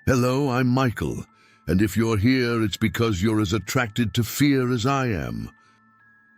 Hello, I'm Michael, and if you're here, it's because you're as attracted to fear as I am.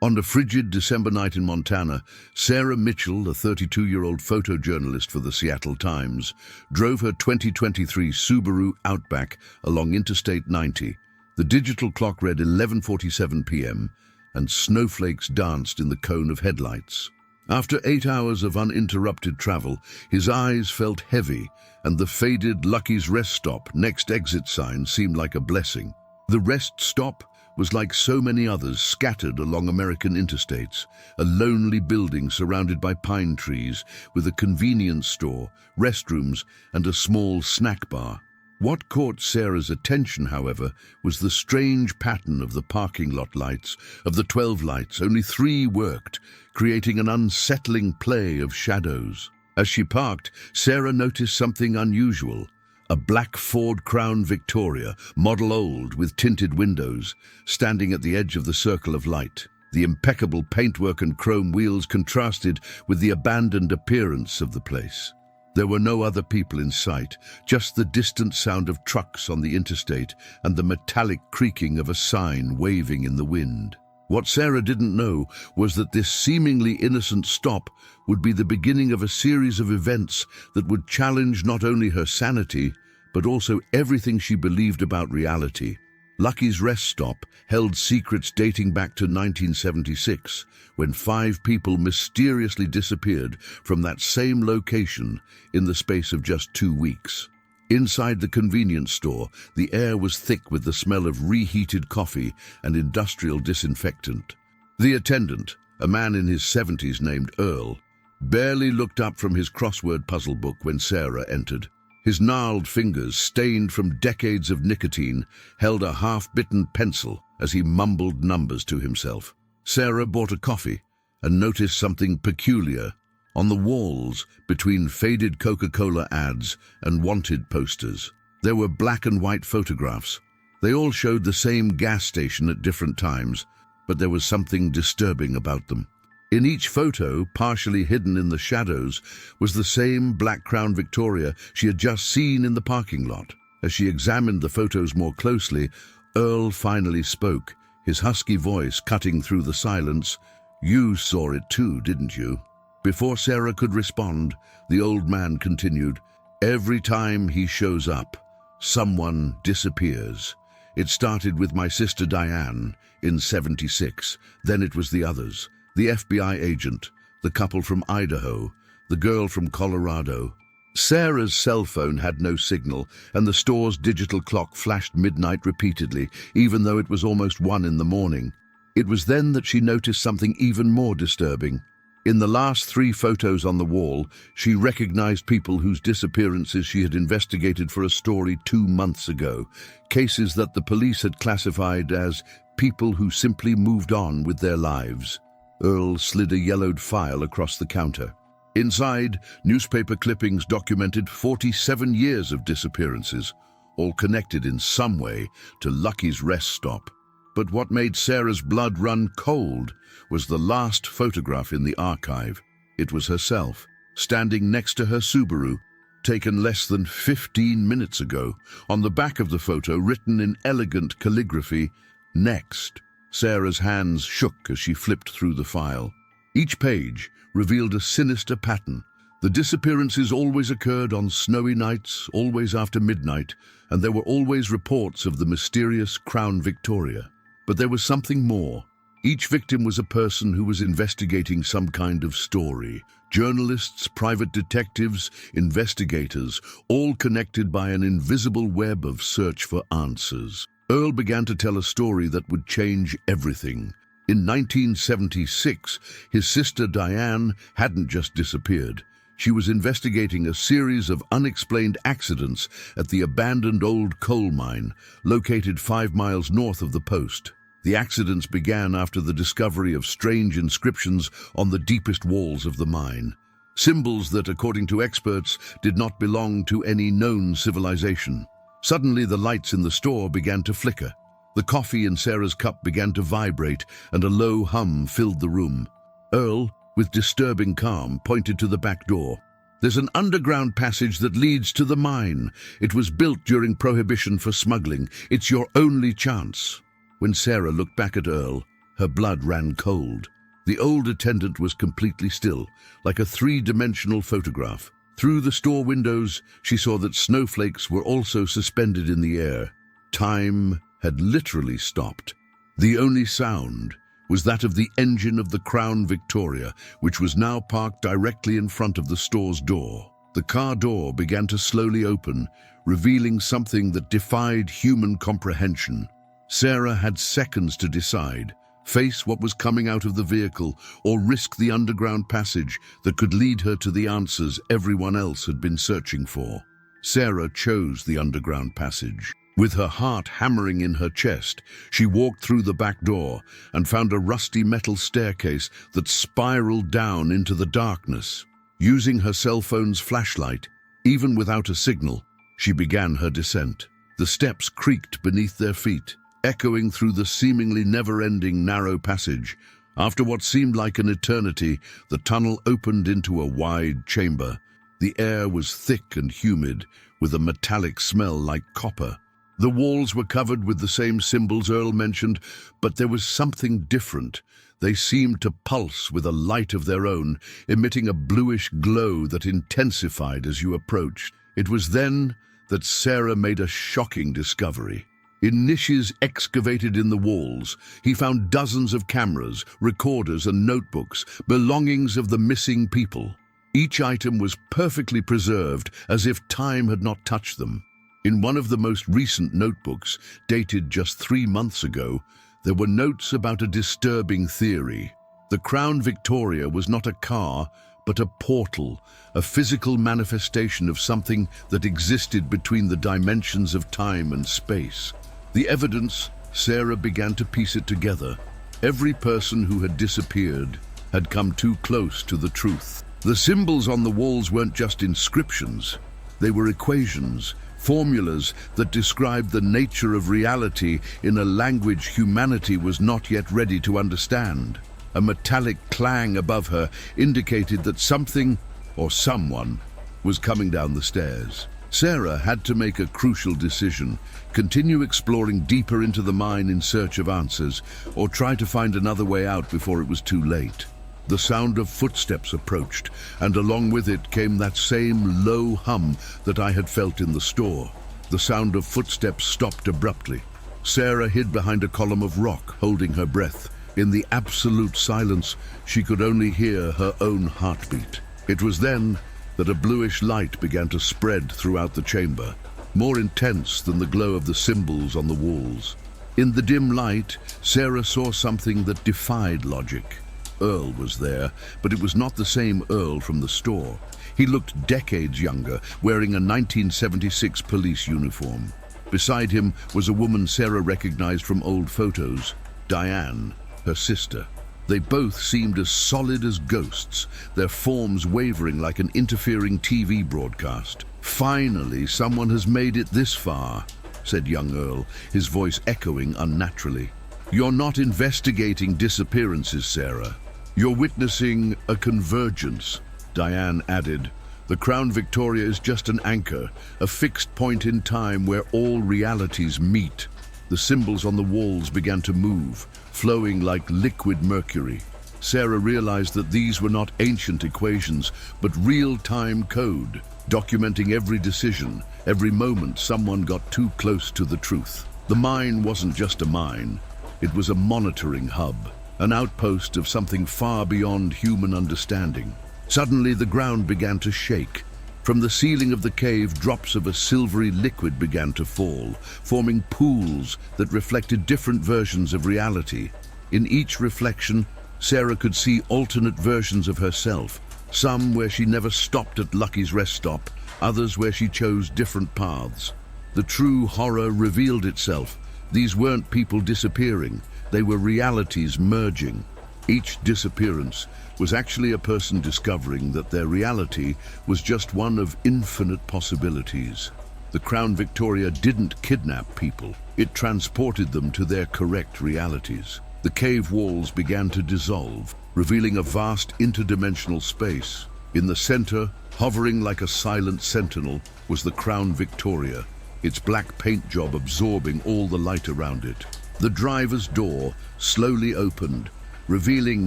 On a frigid December night in Montana, Sarah Mitchell, a 32-year-old photojournalist for the Seattle Times, drove her 2023 Subaru Outback along Interstate 90. The digital clock read 11:47 p.m., and snowflakes danced in the cone of headlights. After 8 hours of uninterrupted travel, his eyes felt heavy, and the faded Lucky's Rest Stop next exit sign seemed like a blessing. The rest stop was like so many others scattered along American interstates, a lonely building surrounded by pine trees with a convenience store, restrooms, and a small snack bar. What caught Sarah's attention, however, was the strange pattern of the parking lot lights. Of the 12 lights, only 3 worked, creating an unsettling play of shadows. As she parked, Sarah noticed something unusual. A black Ford Crown Victoria, model old with tinted windows, standing at the edge of the circle of light. The impeccable paintwork and chrome wheels contrasted with the abandoned appearance of the place. There were no other people in sight, just the distant sound of trucks on the interstate and the metallic creaking of a sign waving in the wind. What Sarah didn't know was that this seemingly innocent stop would be the beginning of a series of events that would challenge not only her sanity, but also everything she believed about reality. Lucky's Rest Stop held secrets dating back to 1976, when 5 people mysteriously disappeared from that same location in the space of just 2 weeks. Inside the convenience store, the air was thick with the smell of reheated coffee and industrial disinfectant. The attendant, a man in his 70s named Earl, barely looked up from his crossword puzzle book when Sarah entered. His gnarled fingers, stained from decades of nicotine, held a half-bitten pencil as he mumbled numbers to himself. Sarah bought a coffee and noticed something peculiar. On the walls, between faded Coca-Cola ads and wanted posters, there were black and white photographs. They all showed the same gas station at different times, but there was something disturbing about them. In each photo, partially hidden in the shadows, was the same black Crown Victoria she had just seen in the parking lot. As she examined the photos more closely, Earl finally spoke, his husky voice cutting through the silence. "You saw it too, didn't you?" Before Sarah could respond, the old man continued, "Every time he shows up, someone disappears. It started with my sister Diane in '76, then it was the others. The FBI agent, the couple from Idaho, the girl from Colorado." Sarah's cell phone had no signal, and the store's digital clock flashed midnight repeatedly, even though it was almost 1 in the morning. It was then that she noticed something even more disturbing. In the last 3 photos on the wall, she recognized people whose disappearances she had investigated for a story 2 months ago, cases that the police had classified as people who simply moved on with their lives. Earl slid a yellowed file across the counter. Inside, newspaper clippings documented 47 years of disappearances, all connected in some way to Lucky's Rest Stop. But what made Sarah's blood run cold was the last photograph in the archive. It was herself, standing next to her Subaru, taken less than 15 minutes ago. On the back of the photo, written in elegant calligraphy, "Next." Sarah's hands shook as she flipped through the file. Each page revealed a sinister pattern. The disappearances always occurred on snowy nights, always after midnight, and there were always reports of the mysterious Crown Victoria. But there was something more. Each victim was a person who was investigating some kind of story. Journalists, private detectives, investigators, all connected by an invisible web of search for answers. Earl began to tell a story that would change everything. In 1976, his sister Diane hadn't just disappeared. She was investigating a series of unexplained accidents at the abandoned old coal mine, located 5 miles north of the post. The accidents began after the discovery of strange inscriptions on the deepest walls of the mine. Symbols that, according to experts, did not belong to any known civilization. Suddenly, the lights in the store began to flicker. The coffee in Sarah's cup began to vibrate, and a low hum filled the room. Earl, with disturbing calm, pointed to the back door. There's an underground passage that leads to the mine. It was built during Prohibition for smuggling. It's your only chance." When Sarah looked back at Earl, her blood ran cold. The old attendant was completely still, like a three-dimensional photograph. Through the store windows, she saw that snowflakes were also suspended in the air. Time had literally stopped. The only sound was that of the engine of the Crown Victoria, which was now parked directly in front of the store's door. The car door began to slowly open, revealing something that defied human comprehension. Sarah had seconds to decide: face what was coming out of the vehicle, or risk the underground passage that could lead her to the answers everyone else had been searching for. Sarah chose the underground passage. With her heart hammering in her chest, she walked through the back door and found a rusty metal staircase that spiraled down into the darkness. Using her cell phone's flashlight, even without a signal, she began her descent. The steps creaked beneath their feet, echoing through the seemingly never-ending narrow passage. After what seemed like an eternity, the tunnel opened into a wide chamber. The air was thick and humid, with a metallic smell like copper. The walls were covered with the same symbols Earl mentioned, but there was something different. They seemed to pulse with a light of their own, emitting a bluish glow that intensified as you approached. It was then that Sarah made a shocking discovery. In niches excavated in the walls, he found dozens of cameras, recorders, and notebooks, belongings of the missing people. Each item was perfectly preserved, as if time had not touched them. In one of the most recent notebooks, dated just 3 months ago, there were notes about a disturbing theory. The Crown Victoria was not a car, but a portal, a physical manifestation of something that existed between the dimensions of time and space. The evidence, Sarah began to piece it together. Every person who had disappeared had come too close to the truth. The symbols on the walls weren't just inscriptions. They were equations, formulas that described the nature of reality in a language humanity was not yet ready to understand. A metallic clang above her indicated that something, or someone, was coming down the stairs. Sarah had to make a crucial decision: continue exploring deeper into the mine in search of answers, or try to find another way out before it was too late. The sound of footsteps approached, and along with it came that same low hum that I had felt in the store. The sound of footsteps stopped abruptly. Sarah hid behind a column of rock, holding her breath. In the absolute silence, she could only hear her own heartbeat. It was then that a bluish light began to spread throughout the chamber, more intense than the glow of the symbols on the walls. In the dim light, Sarah saw something that defied logic. Earl was there, but it was not the same Earl from the store. He looked decades younger, wearing a 1976 police uniform. Beside him was a woman Sarah recognized from old photos, Diane, her sister. They both seemed as solid as ghosts, their forms wavering like an interfering TV broadcast. "Finally, someone has made it this far," said young Earl, his voice echoing unnaturally. "You're not investigating disappearances, Sarah. You're witnessing a convergence," Diane added. "The Crown Victoria is just an anchor, a fixed point in time where all realities meet." The symbols on the walls began to move, flowing like liquid mercury. Sarah realized that these were not ancient equations, but real-time code, documenting every decision, every moment someone got too close to the truth. The mine wasn't just a mine. It was a monitoring hub, an outpost of something far beyond human understanding. Suddenly, the ground began to shake. From the ceiling of the cave, drops of a silvery liquid began to fall, forming pools that reflected different versions of reality. In each reflection, Sarah could see alternate versions of herself, some where she never stopped at Lucky's rest stop, others where she chose different paths. The true horror revealed itself. These weren't people disappearing, they were realities merging. Each disappearance was actually a person discovering that their reality was just one of infinite possibilities. The Crown Victoria didn't kidnap people, it transported them to their correct realities. The cave walls began to dissolve, revealing a vast interdimensional space. In the center, hovering like a silent sentinel, was the Crown Victoria, its black paint job absorbing all the light around it. The driver's door slowly opened, revealing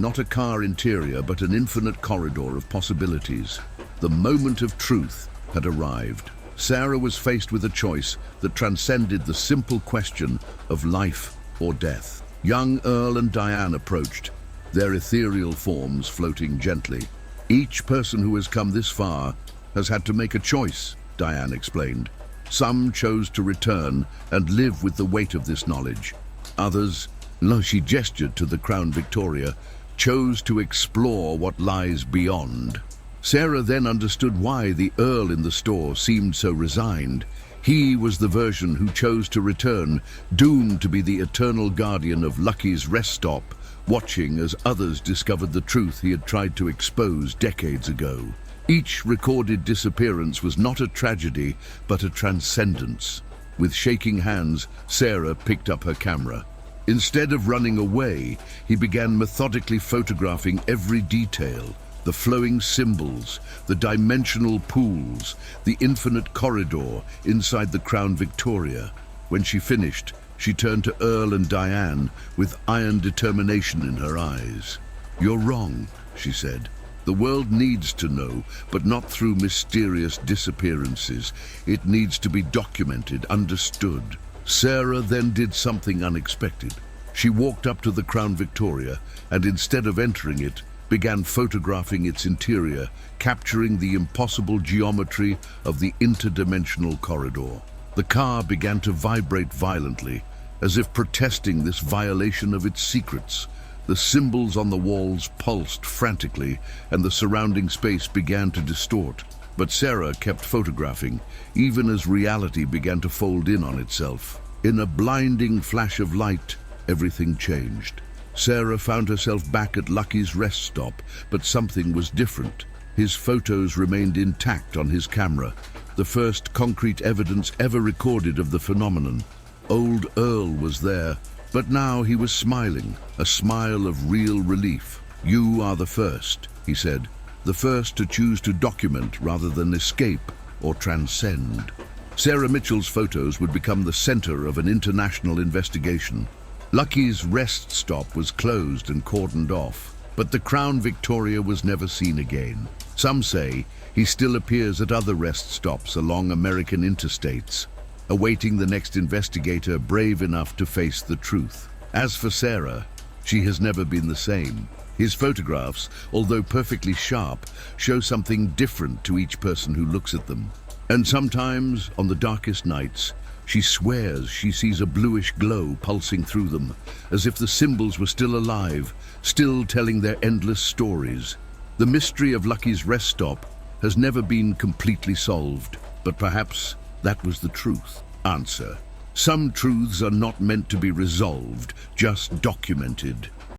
not a car interior but an infinite corridor of possibilities. The moment of truth had arrived. Sarah was faced with a choice that transcended the simple question of life or death. Young Earl and Diane approached, their ethereal forms floating gently. Each person who has come this far has had to make a choice, Diane explained. Some chose to return and live with the weight of this knowledge. Others, she gestured to the Crown Victoria, chose to explore what lies beyond. Sarah then understood why the Earl in the store seemed so resigned. He was the version who chose to return, doomed to be the eternal guardian of Lucky's rest stop, watching as others discovered the truth he had tried to expose decades ago. Each recorded disappearance was not a tragedy, but a transcendence. With shaking hands, Sarah picked up her camera. Instead of running away, he began methodically photographing every detail. The flowing symbols, the dimensional pools, the infinite corridor inside the Crown Victoria. When she finished, she turned to Earl and Diane with iron determination in her eyes. "You're wrong," she said. "The world needs to know, but not through mysterious disappearances. It needs to be documented, understood." Sarah then did something unexpected. She walked up to the Crown Victoria and, instead of entering it, began photographing its interior, capturing the impossible geometry of the interdimensional corridor. The car began to vibrate violently, as if protesting this violation of its secrets. The symbols on the walls pulsed frantically, and the surrounding space began to distort. But Sarah kept photographing, even as reality began to fold in on itself. In a blinding flash of light, everything changed. Sarah found herself back at Lucky's rest stop, but something was different. His photos remained intact on his camera, the first concrete evidence ever recorded of the phenomenon. Old Earl was there, but now he was smiling, a smile of real relief. "You are the first," he said, "the first to choose to document rather than escape or transcend." Sarah Mitchell's photos would become the center of an international investigation. Lucky's rest stop was closed and cordoned off, but the Crown Victoria was never seen again. Some say he still appears at other rest stops along American interstates, awaiting the next investigator brave enough to face the truth. As for Sarah, she has never been the same. His photographs, although perfectly sharp, show something different to each person who looks at them. And sometimes, on the darkest nights, she swears she sees a bluish glow pulsing through them, as if the symbols were still alive, still telling their endless stories. The mystery of Lucky's rest stop has never been completely solved, but perhaps that was the truth. Answer: some truths are not meant to be resolved, just documented.